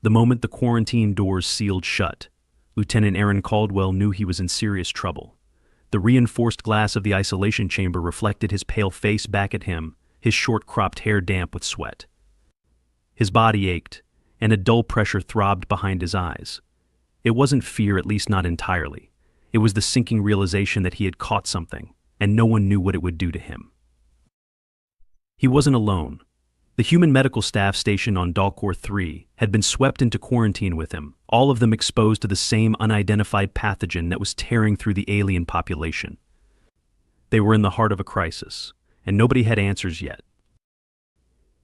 The moment the quarantine doors sealed shut, Lieutenant Aaron Caldwell knew he was in serious trouble. The reinforced glass of the isolation chamber reflected his pale face back at him, his short-cropped hair damp with sweat. His body ached, and a dull pressure throbbed behind his eyes. It wasn't fear, at least not entirely. It was the sinking realization that he had caught something, and no one knew what it would do to him. He wasn't alone. The human medical staff stationed on Dalcor 3 had been swept into quarantine with him, all of them exposed to the same unidentified pathogen that was tearing through the alien population. They were in the heart of a crisis, and nobody had answers yet.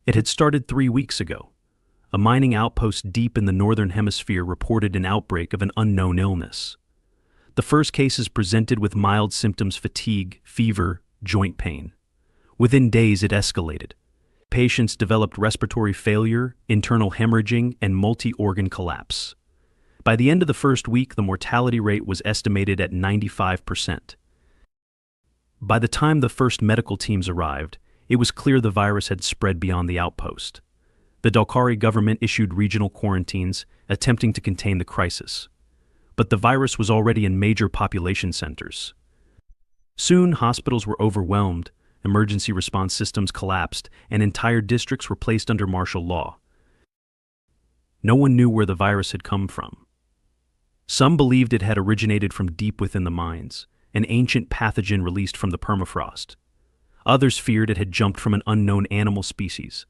It had started 3 weeks ago. A mining outpost deep in the northern hemisphere reported an outbreak of an unknown illness. The first cases presented with mild symptoms: fatigue, fever, joint pain. Within days it escalated. Patients developed respiratory failure, internal hemorrhaging, and multi-organ collapse. By the end of the first week, the mortality rate was estimated at 95%. By the time the first medical teams arrived, it was clear the virus had spread beyond the outpost. The Dalcari government issued regional quarantines, attempting to contain the crisis. But the virus was already in major population centers. Soon, hospitals were overwhelmed, emergency response systems collapsed, and entire districts were placed under martial law. No one knew where the virus had come from. Some believed it had originated from deep within the mines, an ancient pathogen released from the permafrost. Others feared it had jumped from an unknown animal species.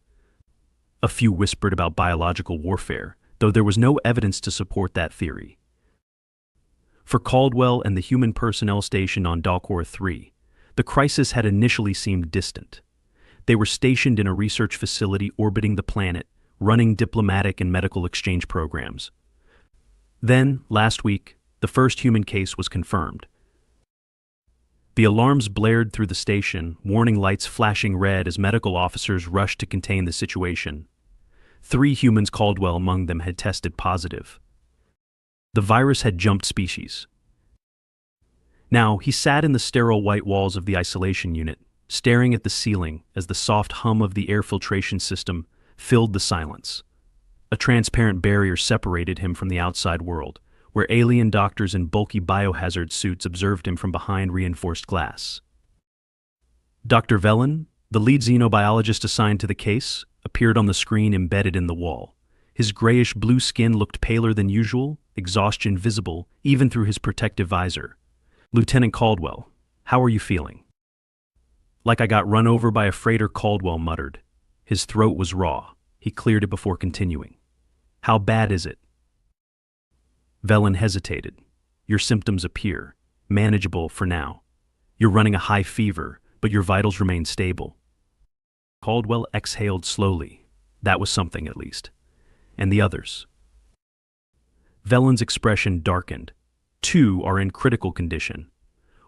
A few whispered about biological warfare, though there was no evidence to support that theory. For Caldwell and the human personnel stationed on Dalcor 3, the crisis had initially seemed distant. They were stationed in a research facility orbiting the planet, running diplomatic and medical exchange programs. Then, last week, the first human case was confirmed. The alarms blared through the station, warning lights flashing red as medical officers rushed to contain the situation. 3 humans, Caldwell among them, had tested positive. The virus had jumped species. Now, he sat in the sterile white walls of the isolation unit, staring at the ceiling as the soft hum of the air filtration system filled the silence. A transparent barrier separated him from the outside world, where alien doctors in bulky biohazard suits observed him from behind reinforced glass. Dr. Velen, the lead xenobiologist assigned to the case, appeared on the screen embedded in the wall. His grayish-blue skin looked paler than usual, exhaustion visible even through his protective visor. "Lieutenant Caldwell, how are you feeling?" "Like I got run over by a freighter," Caldwell muttered. His throat was raw. He cleared it before continuing. "How bad is it?" Velen hesitated. "Your symptoms appear manageable for now. You're running a high fever, but your vitals remain stable." Caldwell exhaled slowly. That was something, at least. "And the others?" Velen's expression darkened. 2 are in critical condition.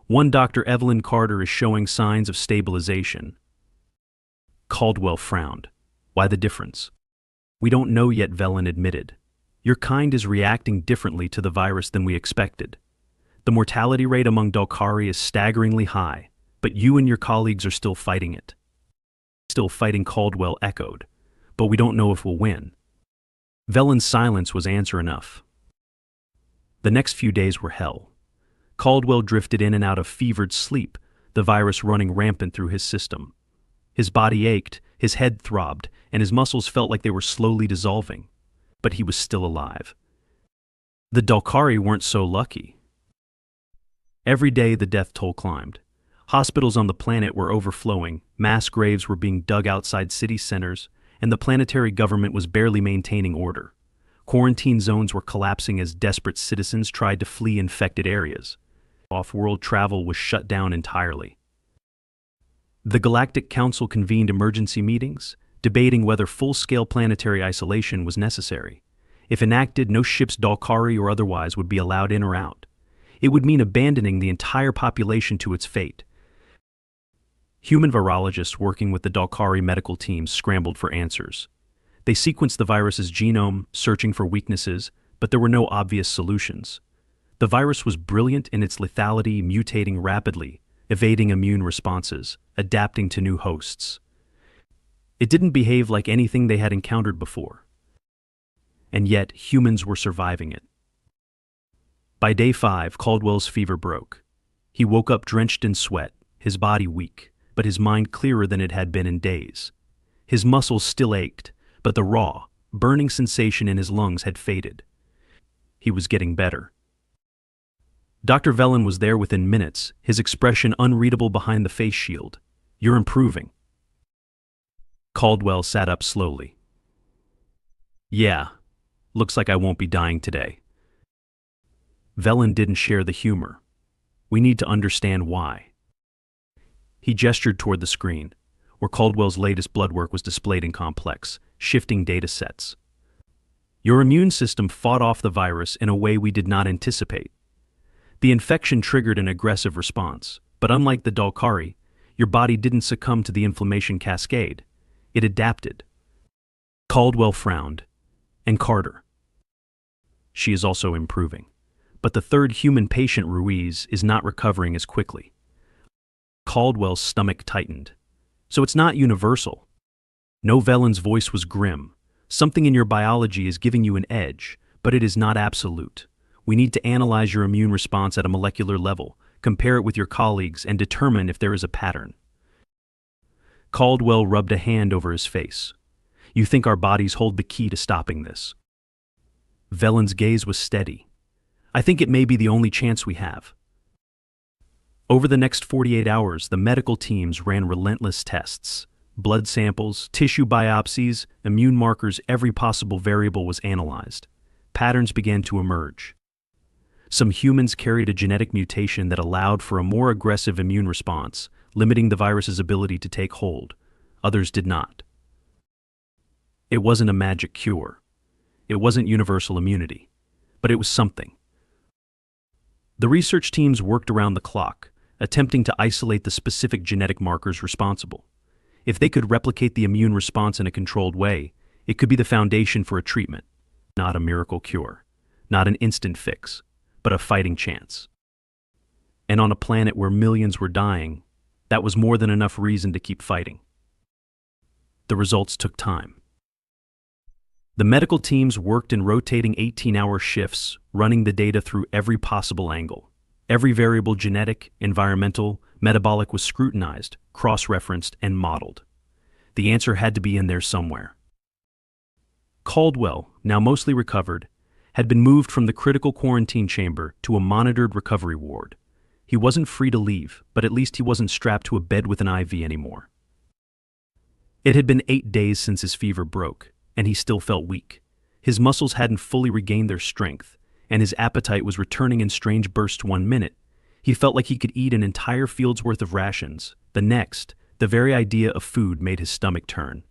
One, Dr. Evelyn Carter, is showing signs of stabilization. Caldwell frowned. "Why the difference?" "We don't know yet," Velen admitted. "Your kind is reacting differently to the virus than we expected. The mortality rate among Dalcari is staggeringly high, but you and your colleagues are still fighting it." "Still fighting," Caldwell echoed. "But we don't know if we'll win." Velen's silence was answer enough. The next few days were hell. Caldwell drifted in and out of fevered sleep, the virus running rampant through his system. His body ached, his head throbbed, and his muscles felt like they were slowly dissolving. But he was still alive. The Dalcari weren't so lucky. Every day the death toll climbed. Hospitals on the planet were overflowing, mass graves were being dug outside city centers, and the planetary government was barely maintaining order. Quarantine zones were collapsing as desperate citizens tried to flee infected areas. Off-world travel was shut down entirely. The Galactic Council convened emergency meetings, debating whether full-scale planetary isolation was necessary. If enacted, no ships, Dalcari or otherwise, would be allowed in or out. It would mean abandoning the entire population to its fate. Human virologists working with the Dalcari medical teams scrambled for answers. They sequenced the virus's genome, searching for weaknesses, but there were no obvious solutions. The virus was brilliant in its lethality, mutating rapidly, evading immune responses, adapting to new hosts. It didn't behave like anything they had encountered before. and yet humans were surviving it. By day 5, Caldwell's fever broke. He woke up drenched in sweat, his body weak, but his mind clearer than it had been in days. His muscles still ached, but the raw, burning sensation in his lungs had faded. He was getting better. Dr. Velen was there within minutes, his expression unreadable behind the face shield. "You're improving." Caldwell sat up slowly. "Yeah, looks like I won't be dying today." Velen didn't share the humor. "We need to understand why." He gestured toward the screen, where Caldwell's latest blood work was displayed in complex, shifting data sets. "Your immune system fought off the virus in a way we did not anticipate. The infection triggered an aggressive response, but unlike the Dalkari, your body didn't succumb to the inflammation cascade. It adapted." Caldwell frowned. "And Carter?" "She is also improving. But the third human patient, Ruiz, is not recovering as quickly." Caldwell's stomach tightened. "So it's not universal." No, Velen's voice was grim. "Something in your biology is giving you an edge, but it is not absolute. We need to analyze your immune response at a molecular level, compare it with your colleagues, and determine if there is a pattern." Caldwell rubbed a hand over his face. "You think our bodies hold the key to stopping this?" Velen's gaze was steady. "I think it may be the only chance we have." Over the next 48 hours, the medical teams ran relentless tests. Blood samples, tissue biopsies, immune markers, every possible variable was analyzed. Patterns began to emerge. Some humans carried a genetic mutation that allowed for a more aggressive immune response, limiting the virus's ability to take hold. Others did not. It wasn't a magic cure. It wasn't universal immunity. But it was something. The research teams worked around the clock, attempting to isolate the specific genetic markers responsible. If they could replicate the immune response in a controlled way, it could be the foundation for a treatment. Not a miracle cure, not an instant fix, but a fighting chance. And on a planet where millions were dying, that was more than enough reason to keep fighting. The results took time. The medical teams worked in rotating 18-hour shifts, running the data through every possible angle. Every variable, genetic, environmental, metabolic, was scrutinized, cross-referenced, and modeled. The answer had to be in there somewhere. Caldwell, now mostly recovered, had been moved from the critical quarantine chamber to a monitored recovery ward. He wasn't free to leave, but at least he wasn't strapped to a bed with an IV anymore. It had been 8 days since his fever broke, and he still felt weak. His muscles hadn't fully regained their strength, and his appetite was returning in strange bursts. 1 minute, he felt like he could eat an entire field's worth of rations. The next, the very idea of food made his stomach turn.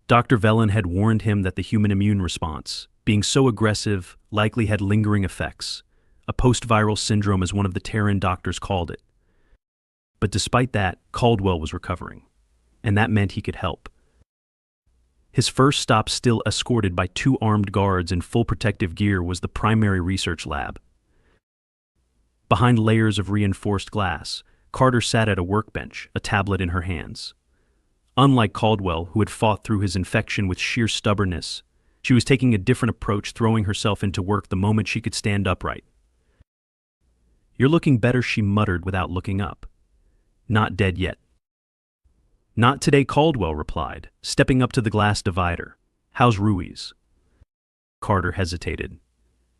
Dr. Velen had warned him that the human immune response, being so aggressive, likely had lingering effects. A post-viral syndrome, as one of the Terran doctors called it. But despite that, Caldwell was recovering, and that meant he could help. His first stop, still escorted by 2 armed guards in full protective gear, was the primary research lab. Behind layers of reinforced glass, Carter sat at a workbench, a tablet in her hands. Unlike Caldwell, who had fought through his infection with sheer stubbornness, she was taking a different approach, throwing herself into work the moment she could stand upright. "You're looking better," she muttered without looking up. "Not dead yet." "Not today," Caldwell replied, stepping up to the glass divider. "How's Ruiz?" Carter hesitated.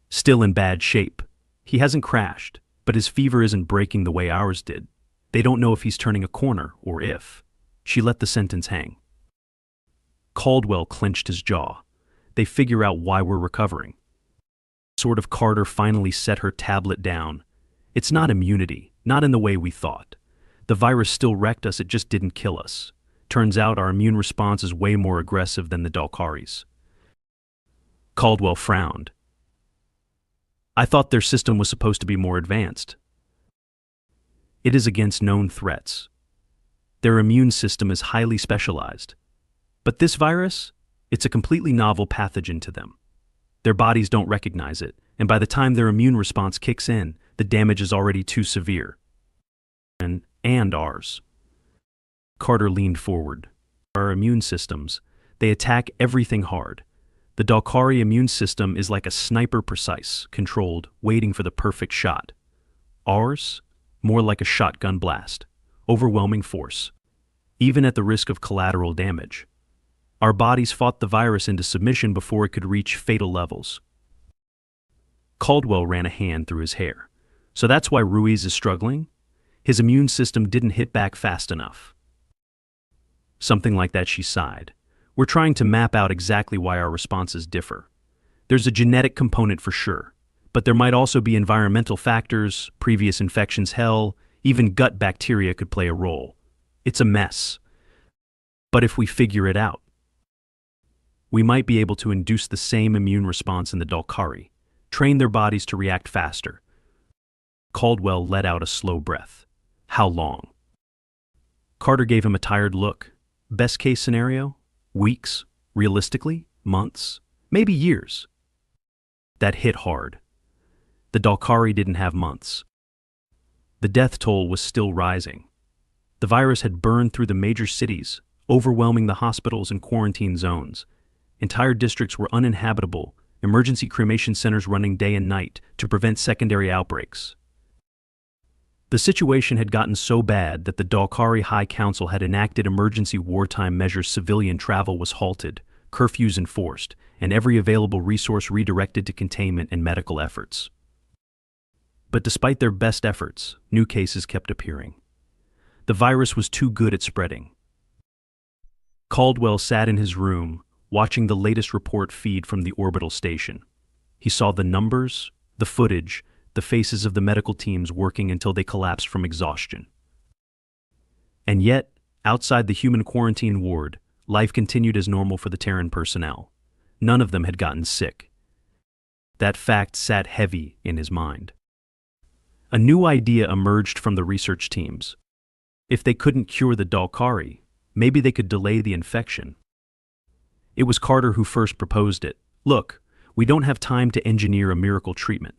"Still in bad shape. He hasn't crashed, but his fever isn't breaking the way ours did. They don't know if he's turning a corner or if." She let the sentence hang. Caldwell clenched his jaw. "They figure out why we're recovering." Sort of. Carter finally set her tablet down. "It's not immunity, not in the way we thought. The virus still wrecked us, it just didn't kill us. Turns out our immune response is way more aggressive than the Dalkari's." Caldwell frowned. "I thought their system was supposed to be more advanced." "It is against known threats. Their immune system is highly specialized. But this virus, it's a completely novel pathogen to them. Their bodies don't recognize it, and by the time their immune response kicks in, the damage is already too severe. And ours." Carter leaned forward. "Our immune systems, they attack everything hard. The Dalkari immune system is like a sniper, precise, controlled, waiting for the perfect shot. Ours, more like a shotgun blast, overwhelming force, even at the risk of collateral damage. Our bodies fought the virus into submission before it could reach fatal levels. Caldwell ran a hand through his hair. So that's why Ruiz is struggling? His immune system didn't hit back fast enough. Something like that, she sighed. We're trying to map out exactly why our responses differ. There's a genetic component for sure, but there might also be environmental factors, previous infections, hell, even gut bacteria could play a role. It's a mess. But if we figure it out, we might be able to induce the same immune response in the Dalkari, train their bodies to react faster. Caldwell let out a slow breath. How long? Carter gave him a tired look. Best case scenario? Weeks? Realistically? Months? Maybe years. That hit hard. The Dalkari didn't have months. The death toll was still rising. The virus had burned through the major cities, overwhelming the hospitals and quarantine zones. Entire districts were uninhabitable, emergency cremation centers running day and night to prevent secondary outbreaks. The situation had gotten so bad that the Dalkari High Council had enacted emergency wartime measures. Civilian travel was halted, curfews enforced, and every available resource redirected to containment and medical efforts. But despite their best efforts, new cases kept appearing. The virus was too good at spreading. Caldwell sat in his room, watching the latest report feed from the orbital station. He saw the numbers, the footage, the faces of the medical teams working until they collapsed from exhaustion. And yet, outside the human quarantine ward, life continued as normal for the Terran personnel. None of them had gotten sick. That fact sat heavy in his mind. A new idea emerged from the research teams. If they couldn't cure the Dalkari, maybe they could delay the infection. It was Carter who first proposed it. Look, we don't have time to engineer a miracle treatment.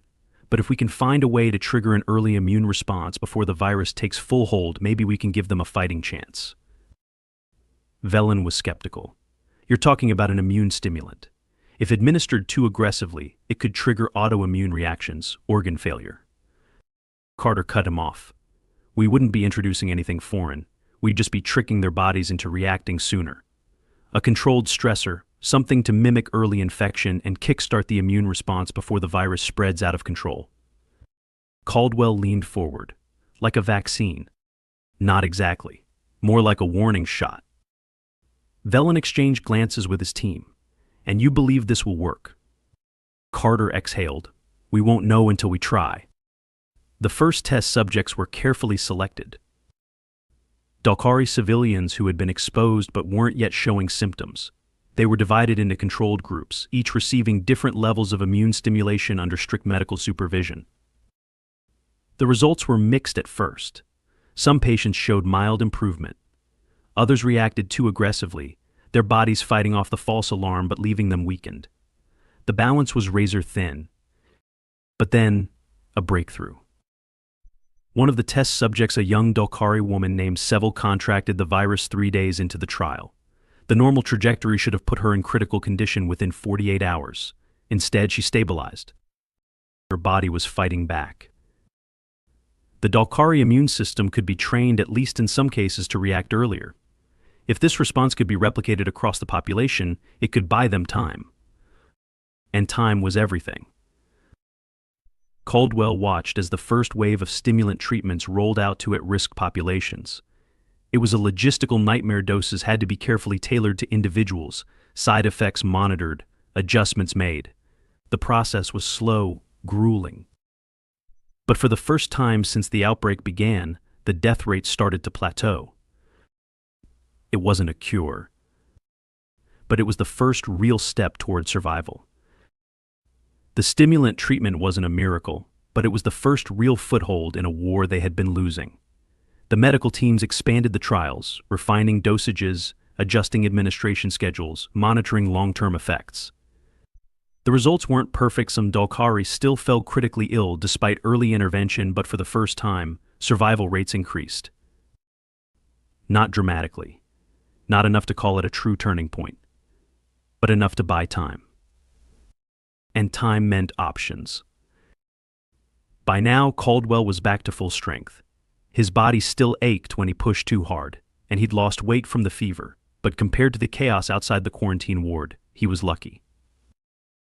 But if we can find a way to trigger an early immune response before the virus takes full hold, maybe we can give them a fighting chance. Velen was skeptical. You're talking about an immune stimulant. If administered too aggressively, it could trigger autoimmune reactions, organ failure. Carter cut him off. We wouldn't be introducing anything foreign. We'd just be tricking their bodies into reacting sooner. A controlled stressor, something to mimic early infection and kickstart the immune response before the virus spreads out of control. Caldwell leaned forward. Like a vaccine. Not exactly. More like a warning shot. Velen exchanged glances with his team. And you believe this will work? Carter exhaled. We won't know until we try. The first test subjects were carefully selected. Dalkari civilians who had been exposed but weren't yet showing symptoms. They were divided into controlled groups, each receiving different levels of immune stimulation under strict medical supervision. The results were mixed at first. Some patients showed mild improvement. Others reacted too aggressively, their bodies fighting off the false alarm but leaving them weakened. The balance was razor thin. But then, a breakthrough. One of the test subjects, a young Dalkari woman named Seville, contracted the virus 3 days into the trial. The normal trajectory should have put her in critical condition within 48 hours. Instead, she stabilized. Her body was fighting back. The Dalkari immune system could be trained, at least in some cases, to react earlier. If this response could be replicated across the population, it could buy them time. And time was everything. Caldwell watched as the first wave of stimulant treatments rolled out to at-risk populations. It was a logistical nightmare. Doses had to be carefully tailored to individuals, side effects monitored, adjustments made. The process was slow, grueling. But for the first time since the outbreak began, the death rate started to plateau. It wasn't a cure, but it was the first real step toward survival. The stimulant treatment wasn't a miracle, but it was the first real foothold in a war they had been losing. The medical teams expanded the trials, refining dosages, adjusting administration schedules, monitoring long-term effects. The results weren't perfect. Some Dalkari still fell critically ill despite early intervention, but for the first time, survival rates increased. Not dramatically. Not enough to call it a true turning point, but enough to buy time. and time meant options. By now, Caldwell was back to full strength. His body still ached when he pushed too hard, and he'd lost weight from the fever, but compared to the chaos outside the quarantine ward, he was lucky.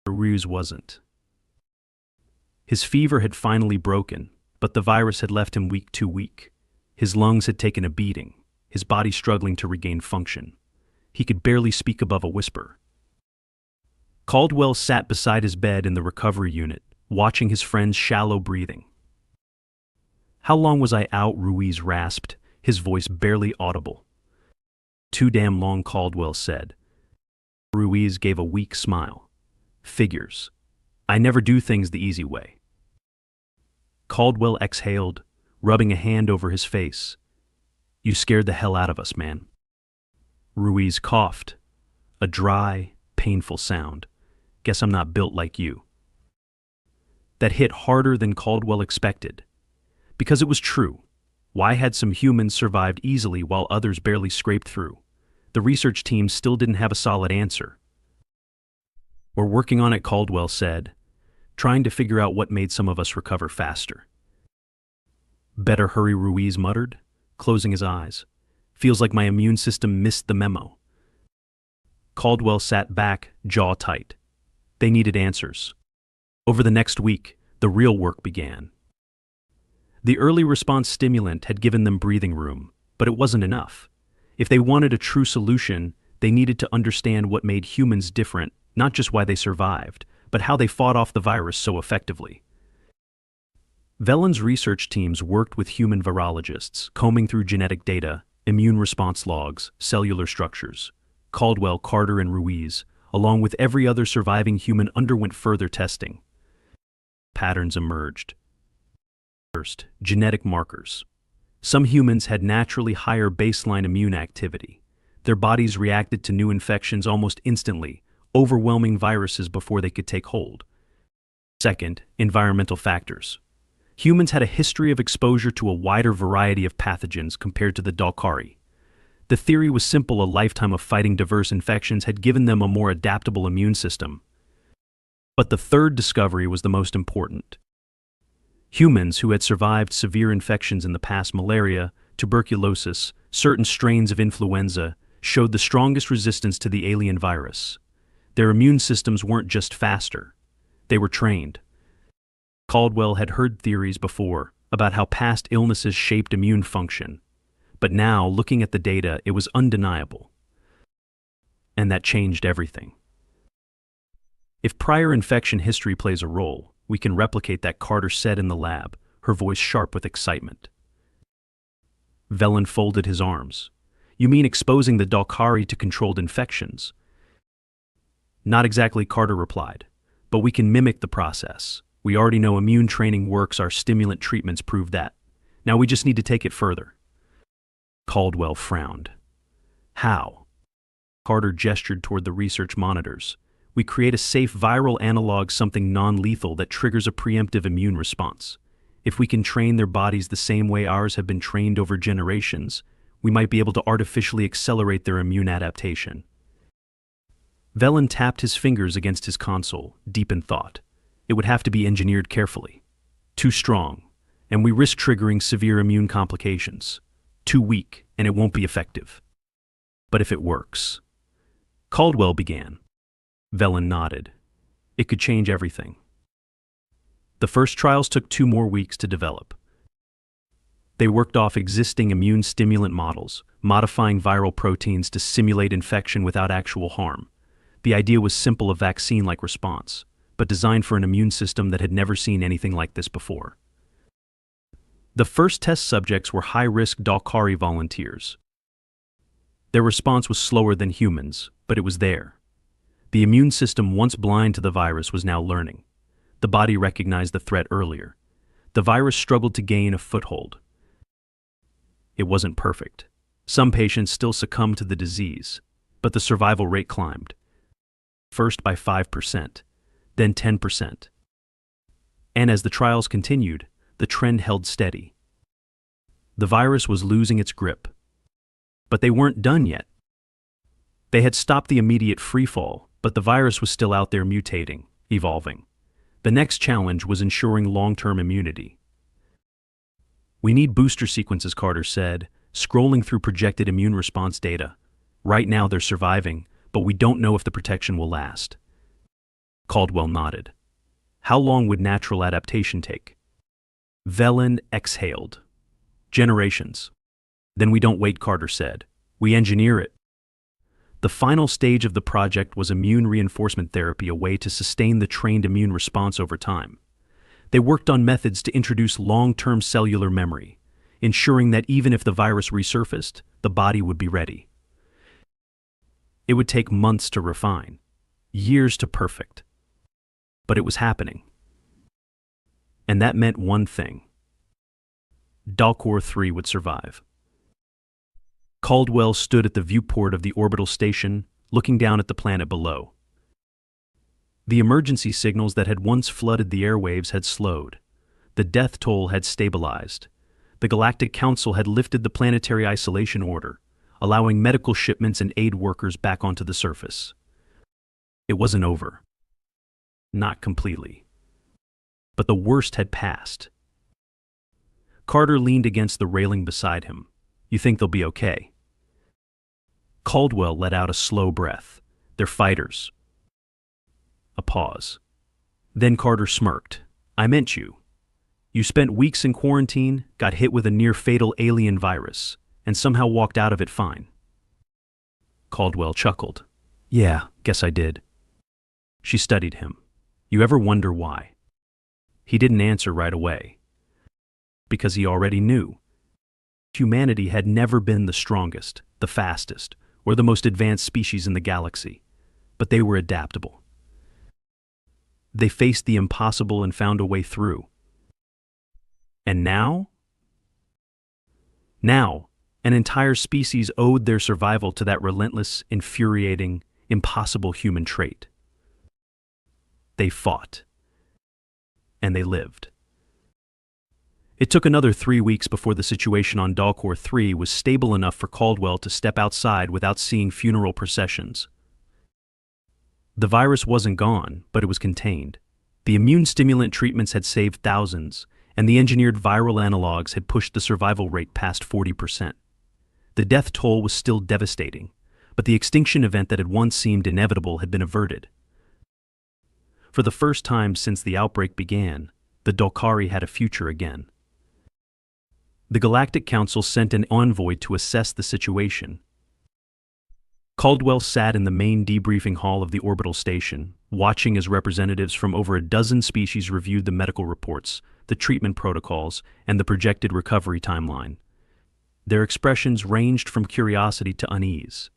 Ruiz wasn't. His fever had finally broken, but the virus had left him too weak. His lungs had taken a beating, his body struggling to regain function. He could barely speak above a whisper. Caldwell sat beside his bed in the recovery unit, watching his friend's shallow breathing. "How long was I out?" Ruiz rasped, his voice barely audible. "Too damn long," Caldwell said. Ruiz gave a weak smile. "Figures. I never do things the easy way." Caldwell exhaled, rubbing a hand over his face. "You scared the hell out of us, man." Ruiz coughed, a dry, painful sound. "Guess I'm not built like you." That hit harder than Caldwell expected. Because it was true. Why had some humans survived easily while others barely scraped through? The research team still didn't have a solid answer. "We're working on it," Caldwell said, trying to figure out what made some of us recover faster. "Better hurry," Ruiz muttered, closing his eyes. "Feels like my immune system missed the memo." Caldwell sat back, jaw tight. They needed answers. Over the next week, the real work began. The early response stimulant had given them breathing room, but it wasn't enough. If they wanted a true solution, they needed to understand what made humans different, not just why they survived, but how they fought off the virus so effectively. Vellen's research teams worked with human virologists, combing through genetic data, immune response logs, cellular structures. Caldwell, Carter, and Ruiz, along with every other surviving human, underwent further testing. Patterns emerged. First, genetic markers. Some humans had naturally higher baseline immune activity. Their bodies reacted to new infections almost instantly, overwhelming viruses before they could take hold. Second, environmental factors. Humans had a history of exposure to a wider variety of pathogens compared to the Dalkari. The theory was simple: a lifetime of fighting diverse infections had given them a more adaptable immune system. But the third discovery was the most important. Humans who had survived severe infections in the past, malaria, tuberculosis, certain strains of influenza, showed the strongest resistance to the alien virus. Their immune systems weren't just faster, they were trained. Caldwell had heard theories before about how past illnesses shaped immune function, but now, looking at the data, it was undeniable. And that changed everything. "If prior infection history plays a role, we can replicate that," Carter said in the lab, her voice sharp with excitement. Vellen folded his arms. "You mean exposing the Dalkari to controlled infections?" "Not exactly," Carter replied, "but we can mimic the process. We already know immune training works, our stimulant treatments prove that. Now we just need to take it further." Caldwell frowned. "How?" Carter gestured toward the research monitors. "We create a safe viral analog, something non-lethal that triggers a preemptive immune response. If we can train their bodies the same way ours have been trained over generations, we might be able to artificially accelerate their immune adaptation." Vellen tapped his fingers against his console, deep in thought. "It would have to be engineered carefully. Too strong, and we risk triggering severe immune complications. Too weak, and it won't be effective. But if it works..." Caldwell began. Vellen nodded. "It could change everything." The first trials took 2 more weeks to develop. They worked off existing immune stimulant models, modifying viral proteins to simulate infection without actual harm. The idea was simple: a vaccine-like response, but designed for an immune system that had never seen anything like this before. The first test subjects were high-risk Dalkari volunteers. Their response was slower than humans, but it was there. The immune system, once blind to the virus, was now learning. The body recognized the threat earlier. The virus struggled to gain a foothold. It wasn't perfect. Some patients still succumbed to the disease, but the survival rate climbed. First by 5%, then 10%. And as the trials continued, the trend held steady. The virus was losing its grip. But they weren't done yet. They had stopped the immediate freefall, but the virus was still out there mutating, evolving. The next challenge was ensuring long-term immunity. We need booster sequences, Carter said, scrolling through projected immune response data. Right now they're surviving, but we don't know if the protection will last. Caldwell nodded. How long would natural adaptation take? Velen exhaled. Generations. Then we don't wait, Carter said. We engineer it. The final stage of the project was immune reinforcement therapy, a way to sustain the trained immune response over time. They worked on methods to introduce long-term cellular memory, ensuring that even if the virus resurfaced, the body would be ready. It would take months to refine, years to perfect. But it was happening. And that meant one thing. Dalcor 3 would survive. Caldwell stood at the viewport of the orbital station, looking down at the planet below. The emergency signals that had once flooded the airwaves had slowed. The death toll had stabilized. The Galactic Council had lifted the planetary isolation order, allowing medical shipments and aid workers back onto the surface. It wasn't over. Not completely. But the worst had passed. Carter leaned against the railing beside him. You think they'll be okay? Caldwell let out a slow breath. They're fighters. A pause. Then Carter smirked. I meant you. You spent weeks in quarantine, got hit with a near-fatal alien virus, and somehow walked out of it fine. Caldwell chuckled. Yeah, guess I did. She studied him. You ever wonder why? He didn't answer right away. Because he already knew. Humanity had never been the strongest, the fastest, or the most advanced species in the galaxy, but they were adaptable. They faced the impossible and found a way through. And now? Now, an entire species owed their survival to that relentless, infuriating, impossible human trait. They fought. And they lived. It took another 3 weeks before the situation on Dalcor 3 was stable enough for Caldwell to step outside without seeing funeral processions. The virus wasn't gone, but it was contained. The immune stimulant treatments had saved thousands, and the engineered viral analogs had pushed the survival rate past 40%. The death toll was still devastating, but the extinction event that had once seemed inevitable had been averted. For the first time since the outbreak began, the Dalcari had a future again. The Galactic Council sent an envoy to assess the situation. Caldwell sat in the main debriefing hall of the orbital station, watching as representatives from over a dozen species reviewed the medical reports, the treatment protocols, and the projected recovery timeline. Their expressions ranged from curiosity to unease.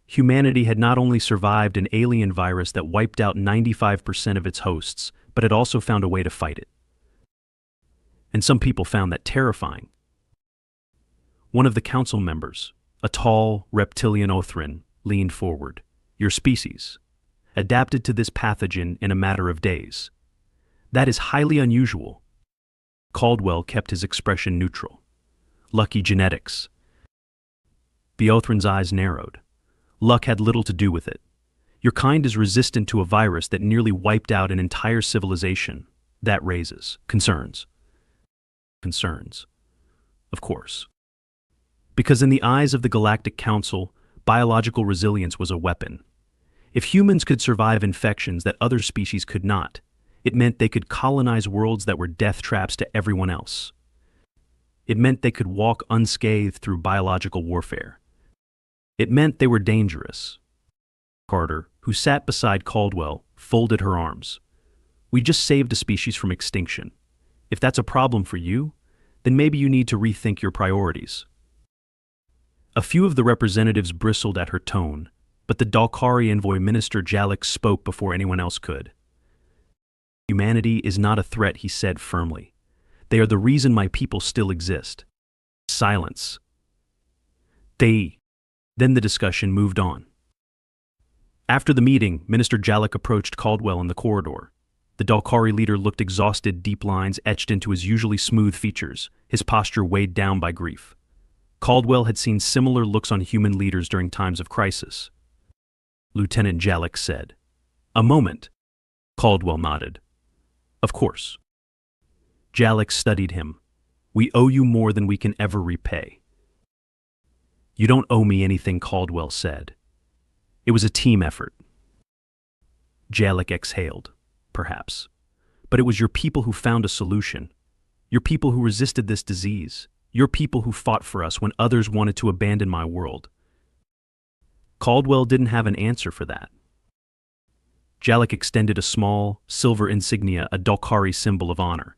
Humanity had not only survived an alien virus that wiped out 95% of its hosts, but had also found a way to fight it. And some people found that terrifying. One of the council members, a tall, reptilian Othrin, leaned forward. Your species, adapted to this pathogen in a matter of days. That is highly unusual. Caldwell kept his expression neutral. Lucky genetics. The Othrin's eyes narrowed. Luck had little to do with it. Your kind is resistant to a virus that nearly wiped out an entire civilization. That raises concerns. Concerns. Of course. Because in the eyes of the Galactic Council, biological resilience was a weapon. If humans could survive infections that other species could not, it meant they could colonize worlds that were death traps to everyone else. It meant they could walk unscathed through biological warfare. It meant they were dangerous. Carter, who sat beside Caldwell, folded her arms. We just saved a species from extinction. If that's a problem for you, then maybe you need to rethink your priorities. A few of the representatives bristled at her tone, but the Dalcari envoy Minister Jalek spoke before anyone else could. Humanity is not a threat, he said firmly. They are the reason my people still exist. Silence. Then the discussion moved on. After the meeting, Minister Jalek approached Caldwell in the corridor. The Dalcari leader looked exhausted, deep lines etched into his usually smooth features, his posture weighed down by grief. Caldwell had seen similar looks on human leaders during times of crisis. Lieutenant Jalek said, A moment. Caldwell nodded. Of course. Jalek studied him. We owe you more than we can ever repay. You don't owe me anything, Caldwell said. It was a team effort. Jalek exhaled, perhaps. But it was your people who found a solution. Your people who resisted this disease. Your people who fought for us when others wanted to abandon my world. Caldwell didn't have an answer for that. Jalek extended a small, silver insignia, a Dalkari symbol of honor.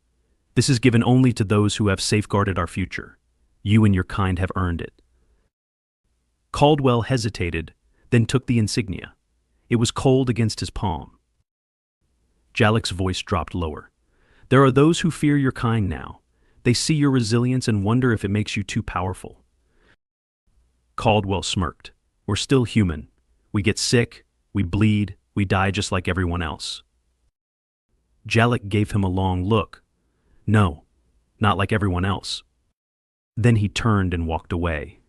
This is given only to those who have safeguarded our future. You and your kind have earned it. Caldwell hesitated, then took the insignia. It was cold against his palm. Jalek's voice dropped lower. There are those who fear your kind now. They see your resilience and wonder if it makes you too powerful. Caldwell smirked. We're still human. We get sick, we bleed, we die just like everyone else. Jalek gave him a long look. No, not like everyone else. Then he turned and walked away.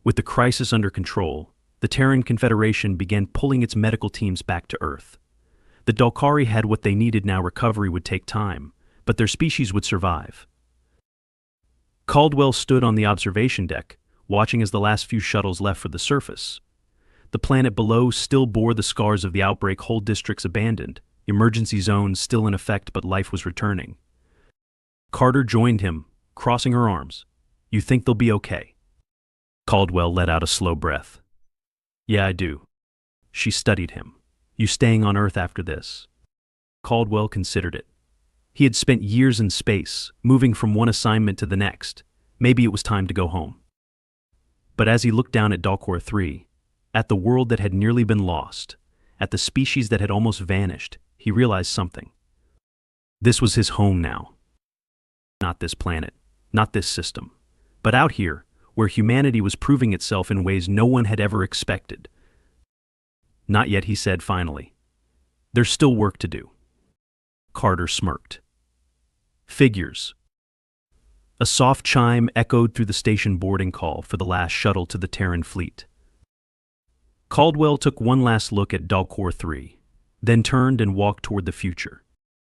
With the crisis under control, the Terran Confederation began pulling its medical teams back to Earth. The Dalkari had what they needed now. Recovery would take time, but their species would survive. Caldwell stood on the observation deck, watching as the last few shuttles left for the surface. The planet below still bore the scars of the outbreak, whole districts abandoned, emergency zones still in effect, but life was returning. Carter joined him, crossing her arms. You think they'll be okay? Caldwell let out a slow breath. Yeah, I do. She studied him. You staying on Earth after this? Caldwell considered it. He had spent years in space, moving from one assignment to the next. Maybe it was time to go home. But as he looked down at Dalkor 3, at the world that had nearly been lost, at the species that had almost vanished, he realized something. This was his home now. Not this planet, not this system, but out here, where humanity was proving itself in ways no one had ever expected. Not yet, he said finally. There's still work to do. Carter smirked. Figures. A soft chime echoed through the station boarding call for the last shuttle to the Terran fleet. Caldwell took one last look at Dalkor 3, then turned and walked toward the future.